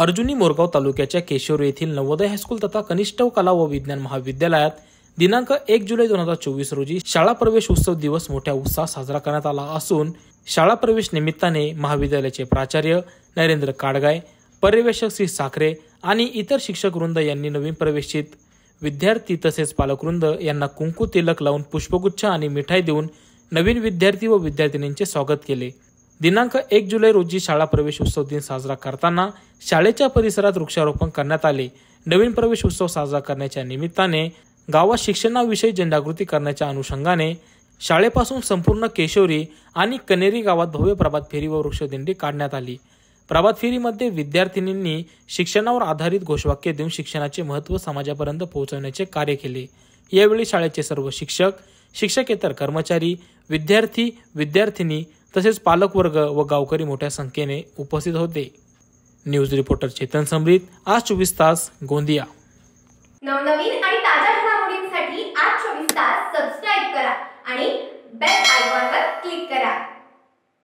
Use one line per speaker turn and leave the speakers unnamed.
अर्जुनी मोरगाव तालुक्याच्या केशवरी येथील नवोदय हायस्कूल तथा कनिष्ठ कला व विज्ञान महाविद्यालयात दिनांक 1 जुलै 2024 रोजी शाळा प्रवेश उत्सव दिवस मोठ्या उत्साहात साजरा करण्यात आला असून शाळा प्रवेश निमित्ताने महाविद्यालयाचे प्राचार्य नरेंद्र काडगाय, पर्यवेक्षक श्री साखरे आणि इतर शिक्षक वृंद यांनी नवीन प्रवेशित विद्यार्थी तसेच पालकवृंद यांना कुंकू तिलक लावून पुष्पगुच्छ आणि मिठाई देऊन नवीन विद्यार्थी व विद्यार्थिनींचे स्वागत केले। दिनांक 1 जुलै रोजी शाळा प्रवेश उत्सव दिन साजरा करताना शाळेच्या परिसरात वृक्षारोपण करण्यात आले। नवीन प्रवेश उत्सव साजरा करण्याच्या निमित्ताने गावात शिक्षणाविषयी जनजागृती करण्याच्या अनुषंगाने शाळेपासून संपूर्ण केशवरी आणि कनेरी गावात भव्य प्रभात फेरी व वृक्षदिंडी काढण्यात आली। प्रभात फेरीमध्ये विद्यार्थिनींनी शिक्षणावर आधारित घोषवाक्य देऊन शिक्षणाचे महत्त्व समाजापर्यंत पोहोचवण्याचे कार्य केले। यावेळी शाळेचे सर्व शिक्षक, शिक्षकेतर कर्मचारी, विद्यार्थी, विद्यार्थिनी तसेच पालकवर्ग व गावकरी मोठ्या संख्येने उपस्थित होते। न्यूज रिपोर्टर चेतन समृत, आज 24 तास, गोंदिया।
नवनवीन आणि ताज्या घडामोडींसाठी आज 24 तास सबस्क्राइब करा आणि बेल आयकॉनवर क्लिक करा।